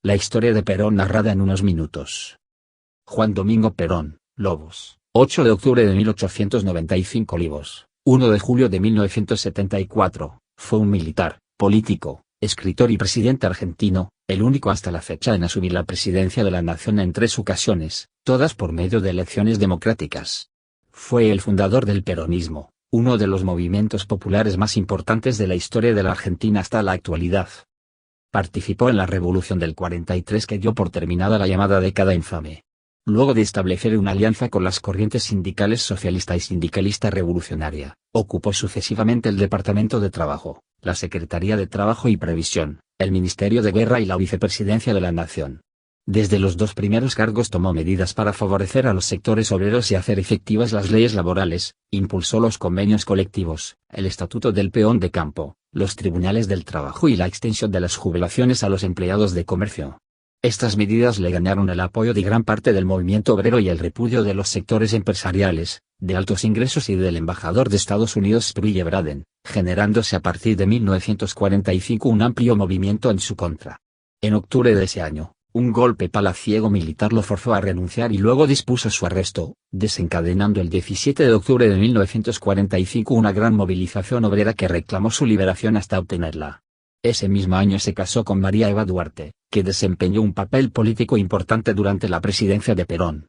La historia de Perón narrada en unos minutos. Juan Domingo Perón, Lobos, 8 de octubre de 1895 Olivos, 1 de julio de 1974, fue un militar, político, escritor y presidente argentino, el único hasta la fecha en asumir la presidencia de la nación en 3 ocasiones, todas por medio de elecciones democráticas. Fue el fundador del peronismo, uno de los movimientos populares más importantes de la historia de la Argentina hasta la actualidad. Participó en la Revolución del 43 que dio por terminada la llamada década infame. Luego de establecer una alianza con las corrientes sindicales socialista y sindicalista revolucionaria, ocupó sucesivamente el Departamento de Trabajo, la Secretaría de Trabajo y Previsión, el Ministerio de Guerra y la Vicepresidencia de la Nación. Desde los 2 primeros cargos tomó medidas para favorecer a los sectores obreros y hacer efectivas las leyes laborales, impulsó los convenios colectivos, el Estatuto del Peón de Campo, los tribunales del trabajo y la extensión de las jubilaciones a los empleados de comercio. Estas medidas le ganaron el apoyo de gran parte del movimiento obrero y el repudio de los sectores empresariales, de altos ingresos y del embajador de Estados Unidos Spruille Braden, generándose a partir de 1945 un amplio movimiento en su contra. En octubre de ese año, un golpe palaciego militar lo forzó a renunciar y luego dispuso su arresto, desencadenando el 17 de octubre de 1945 una gran movilización obrera que reclamó su liberación hasta obtenerla. Ese mismo año se casó con María Eva Duarte, que desempeñó un papel político importante durante la presidencia de Perón.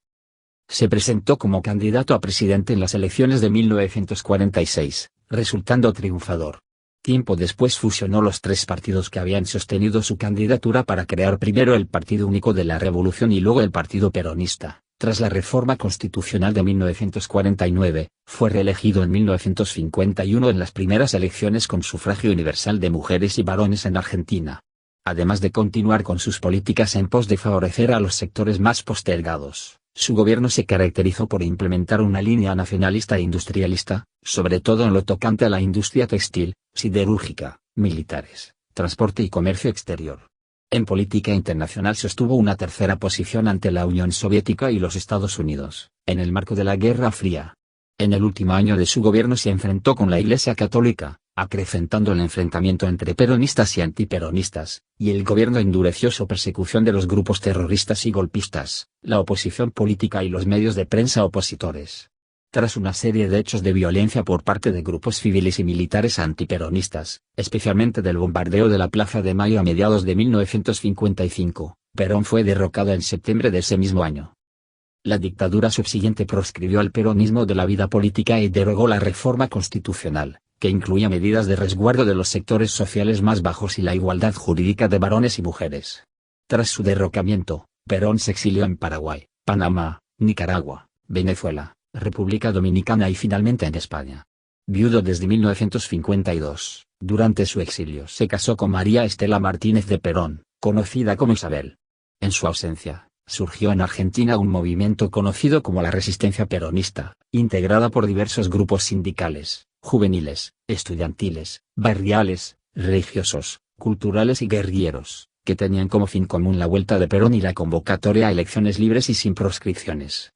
Se presentó como candidato a presidente en las elecciones de 1946, resultando triunfador. Tiempo después fusionó los 3 partidos que habían sostenido su candidatura para crear primero el Partido Único de la Revolución y luego el Partido Peronista. Tras la reforma constitucional de 1949, fue reelegido en 1951 en las primeras elecciones con sufragio universal de mujeres y varones en Argentina. Además de continuar con sus políticas en pos de favorecer a los sectores más postergados, su gobierno se caracterizó por implementar una línea nacionalista e industrialista, sobre todo en lo tocante a la industria textil, siderúrgica, militares, transporte y comercio exterior. En política internacional sostuvo una tercera posición ante la Unión Soviética y los Estados Unidos, en el marco de la Guerra Fría. En el último año de su gobierno se enfrentó con la Iglesia Católica, acrecentando el enfrentamiento entre peronistas y antiperonistas, y el gobierno endureció su persecución de los grupos terroristas y golpistas, la oposición política y los medios de prensa opositores. Tras una serie de hechos de violencia por parte de grupos civiles y militares antiperonistas, especialmente del bombardeo de la Plaza de Mayo a mediados de 1955, Perón fue derrocado en septiembre de ese mismo año. La dictadura subsiguiente proscribió al peronismo de la vida política y derogó la reforma constitucional, que incluía medidas de resguardo de los sectores sociales más bajos y la igualdad jurídica de varones y mujeres. Tras su derrocamiento, Perón se exilió en Paraguay, Panamá, Nicaragua, Venezuela, República Dominicana y finalmente en España. Viudo desde 1952, durante su exilio se casó con María Estela Martínez de Perón, conocida como Isabel. En su ausencia, surgió en Argentina un movimiento conocido como la Resistencia Peronista, integrada por diversos grupos sindicales, juveniles, estudiantiles, barriales, religiosos, culturales y guerrilleros, que tenían como fin común la vuelta de Perón y la convocatoria a elecciones libres y sin proscripciones.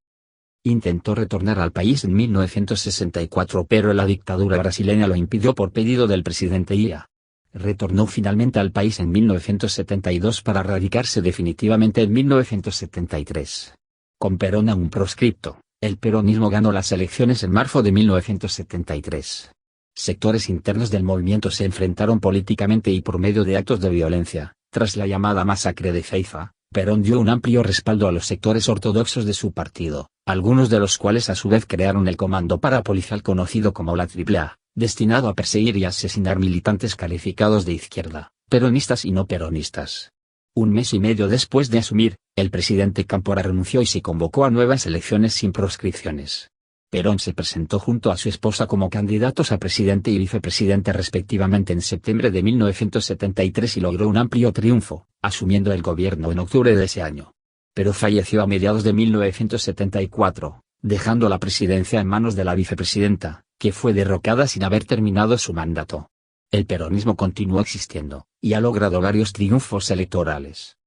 Intentó retornar al país en 1964 pero la dictadura brasileña lo impidió por pedido del presidente Ia. Retornó finalmente al país en 1972 para radicarse definitivamente en 1973. Con Perón aún proscripto, el peronismo ganó las elecciones en marzo de 1973. Sectores internos del movimiento se enfrentaron políticamente y por medio de actos de violencia. Tras la llamada masacre de Feifa, Perón dio un amplio respaldo a los sectores ortodoxos de su partido, algunos de los cuales a su vez crearon el comando parapolicial conocido como la AAA, destinado a perseguir y asesinar militantes calificados de izquierda, peronistas y no peronistas. Un mes y medio después de asumir, el presidente Cámpora renunció y se convocó a nuevas elecciones sin proscripciones. Perón se presentó junto a su esposa como candidatos a presidente y vicepresidente respectivamente en septiembre de 1973 y logró un amplio triunfo, asumiendo el gobierno en octubre de ese año. Pero falleció a mediados de 1974, dejando la presidencia en manos de la vicepresidenta, que fue derrocada sin haber terminado su mandato. El peronismo continuó existiendo, y ha logrado varios triunfos electorales.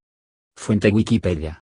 Fuente Wikipedia.